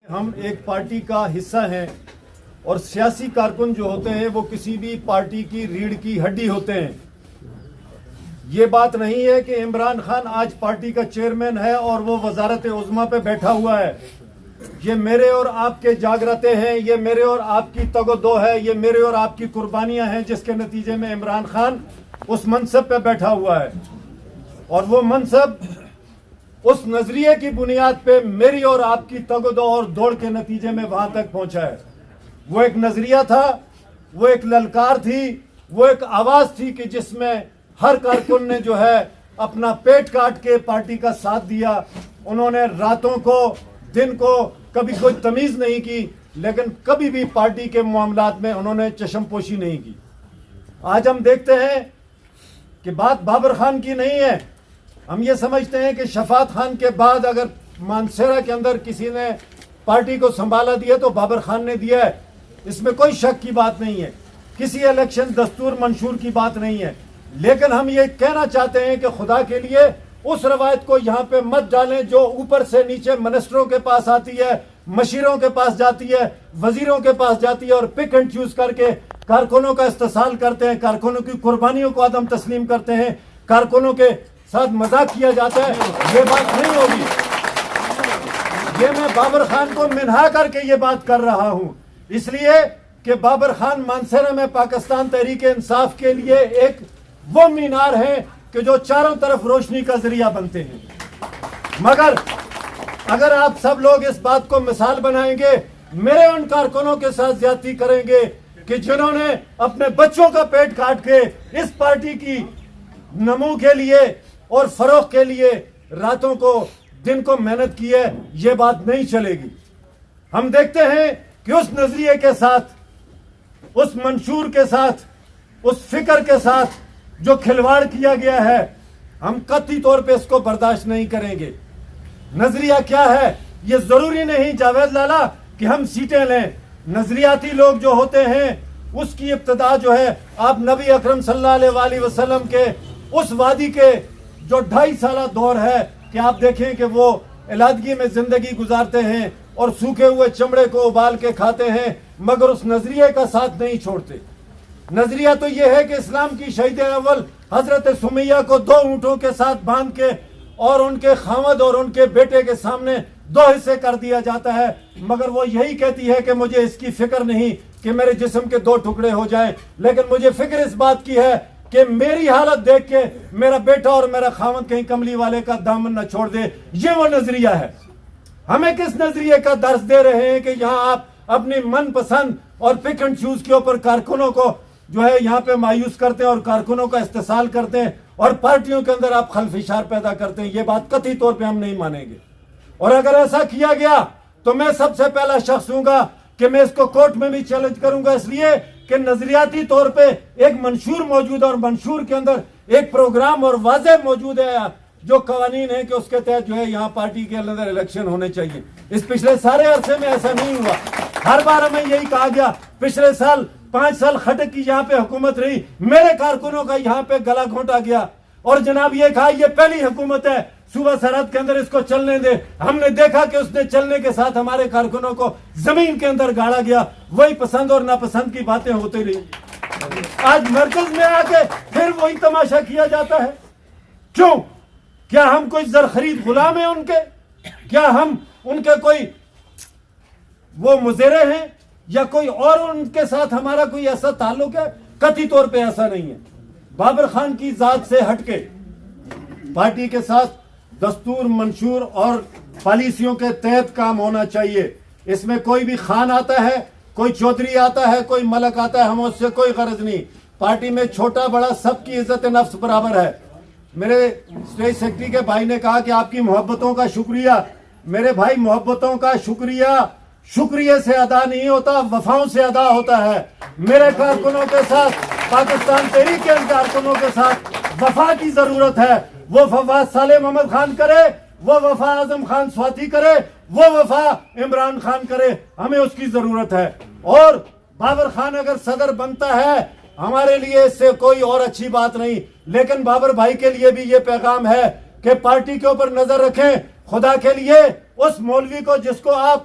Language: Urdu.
ہم ایک پارٹی کا حصہ ہیں اور سیاسی کارکن جو ہوتے ہیں وہ کسی بھی پارٹی کی ریڑھ کی ہڈی ہوتے ہیں۔ یہ بات نہیں ہے کہ عمران خان آج پارٹی کا چیئرمین ہے اور وہ وزارت عظمیٰ پہ بیٹھا ہوا ہے۔ یہ میرے اور آپ کے جاگرتے ہیں، یہ میرے اور آپ کی تگ و دو ہے، یہ میرے اور آپ کی قربانیاں ہیں جس کے نتیجے میں عمران خان اس منصب پہ بیٹھا ہوا ہے، اور وہ منصب اس نظریے کی بنیاد پہ میری اور آپ کی تگ و دو اور دوڑ کے نتیجے میں وہاں تک پہنچا ہے۔ وہ ایک نظریہ تھا، وہ ایک للکار تھی، وہ ایک آواز تھی کہ جس میں ہر کارکن نے جو ہے اپنا پیٹ کاٹ کے پارٹی کا ساتھ دیا۔ انہوں نے راتوں کو دن کو کبھی کوئی تمیز نہیں کی، لیکن کبھی بھی پارٹی کے معاملات میں انہوں نے چشم پوشی نہیں کی۔ آج ہم دیکھتے ہیں کہ بات بابر خان کی نہیں ہے۔ ہم یہ سمجھتے ہیں کہ شفاعت خان کے بعد اگر مانسہرہ کے اندر کسی نے پارٹی کو سنبھالا دیا تو بابر خان نے دیا ہے، اس میں کوئی شک کی بات نہیں ہے، کسی الیکشن دستور منشور کی بات نہیں ہے۔ لیکن ہم یہ کہنا چاہتے ہیں کہ خدا کے لیے اس روایت کو یہاں پہ مت ڈالیں جو اوپر سے نیچے منسٹروں کے پاس آتی ہے، مشیروں کے پاس جاتی ہے، وزیروں کے پاس جاتی ہے اور پک اینڈ چوز کر کے کارکنوں کا استحصال کرتے ہیں، کارکنوں کی قربانیوں کو عدم تسلیم کرتے ہیں، کارکنوں کے ساتھ مذاق کیا جاتا ہے۔ یہ بات نہیں ہوگی۔ یہ میں بابر خان کو منہا کر کے یہ بات کر رہا ہوں، اس لیے کہ بابر خان مانسہرہ میں پاکستان تحریک انصاف کے لیے ایک وہ مینار ہے کہ جو چاروں طرف روشنی کا ذریعہ بنتے ہیں۔ مگر اگر آپ سب لوگ اس بات کو مثال بنائیں گے، میرے ان کارکنوں کے ساتھ زیادتی کریں گے کہ جنہوں نے اپنے بچوں کا پیٹ کاٹ کے اس پارٹی کی نمو کے لیے اور فروغ کے لیے راتوں کو دن کو محنت کی ہے، یہ بات نہیں چلے گی۔ ہم دیکھتے ہیں کہ اس نظریے کے ساتھ، اس منشور کے ساتھ، اس فکر کے ساتھ جو کھلواڑ کیا گیا ہے، ہم قطعی طور پہ اس کو برداشت نہیں کریں گے۔ نظریہ کیا ہے؟ یہ ضروری نہیں جاوید لالا کہ ہم سیٹیں لیں۔ نظریاتی لوگ جو ہوتے ہیں اس کی ابتدا جو ہے آپ نبی اکرم صلی اللہ علیہ وآلہ وسلم کے اس وادی کے جو 2.5 سالہ دور ہے کہ آپ دیکھیں کہ وہ علیحدگی میں زندگی گزارتے ہیں اور سوکھے ہوئے چمڑے کو ابال کے کھاتے ہیں، مگر اس نظریے کا ساتھ نہیں چھوڑتے۔ نظریہ تو یہ ہے کہ اسلام کی شہید اول حضرت سمیہ کو 2 اونٹوں کے ساتھ باندھ کے اور ان کے خاوند اور ان کے بیٹے کے سامنے 2 حصے کر دیا جاتا ہے، مگر وہ یہی کہتی ہے کہ مجھے اس کی فکر نہیں کہ میرے جسم کے 2 ٹکڑے ہو جائیں، لیکن مجھے فکر اس بات کی ہے کہ میری حالت دیکھ کے میرا بیٹا اور میرا خاوند کہیں کملی والے کا دامن نہ چھوڑ دے۔ یہ وہ نظریہ ہے۔ ہمیں کس نظریے کا درس دے رہے ہیں کہ یہاں آپ اپنی من پسند اور پک اینڈ چوز کے اوپر کارکنوں کو جو ہے یہاں پہ مایوس کرتے ہیں اور کارکنوں کا استحصال کرتے ہیں اور پارٹیوں کے اندر آپ خلفشار پیدا کرتے ہیں؟ یہ بات قطعی طور پہ ہم نہیں مانیں گے، اور اگر ایسا کیا گیا تو میں سب سے پہلا شخص ہوں گا کہ میں اس کو کورٹ میں بھی چیلنج کروں گا، اس لیے کہ نظریاتی طور پہ ایک منشور موجود ہے اور منشور کے اندر ایک پروگرام اور واضح موجود ہے جو قوانین ہیں کہ اس کے تحت جو ہے یہاں پارٹی کے اندر الیکشن ہونے چاہیے۔ اس پچھلے سارے عرصے میں ایسا نہیں ہوا۔ ہر بار ہمیں یہی کہا گیا، پچھلے سال 5 سال خٹک کی یہاں پہ حکومت رہی، میرے کارکنوں کا یہاں پہ گلا گھونٹا گیا اور جناب یہ کہا یہ پہلی حکومت ہے صوبہ سرحد کے اندر، اس کو چلنے دے۔ ہم نے دیکھا کہ اس نے چلنے کے ساتھ ہمارے کارکنوں کو زمین کے اندر گاڑا گیا، وہی پسند اور ناپسند کی باتیں ہوتی رہی۔ آج مرکز میں آ کے پھر وہی تماشا کیا جاتا ہے۔ کیوں؟ کیا ہم کوئی زرخرید غلام ہیں ان کے؟ کیا ہم ان کے کوئی وہ مزرے ہیں یا کوئی اور ان کے ساتھ ہمارا کوئی ایسا تعلق ہے؟ قطعی طور پہ ایسا نہیں ہے۔ بابر خان کی ذات سے ہٹ کے پارٹی کے ساتھ دستور منشور اور پالیسیوں کے تحت کام ہونا چاہیے۔ اس میں کوئی بھی خان آتا ہے، کوئی چودھری آتا ہے، کوئی ملک آتا ہے، ہمیں اس سے کوئی غرض نہیں۔ پارٹی میں چھوٹا بڑا سب کی عزت نفس برابر ہے۔ میرے اسٹیٹ سیکرٹری کے بھائی نے کہا کہ آپ کی محبتوں کا شکریہ۔ میرے بھائی، محبتوں کا شکریہ شکریہ سے ادا نہیں ہوتا، وفاؤں سے ادا ہوتا ہے۔ میرے کارکنوں کے ساتھ، پاکستان تحریک کے کارکنوں کے ساتھ وفا کی ضرورت ہے۔ وہ وفا صالح محمد خان کرے، وہ وفا اعظم خان سواتی کرے، وہ وفا عمران خان کرے، ہمیں اس کی ضرورت ہے۔ اور بابر خان اگر صدر بنتا ہے ہمارے لیے اس سے کوئی اور اچھی بات نہیں، لیکن بابر بھائی کے لیے بھی یہ پیغام ہے کہ پارٹی کے اوپر نظر رکھیں۔ خدا کے لیے اس مولوی کو جس کو آپ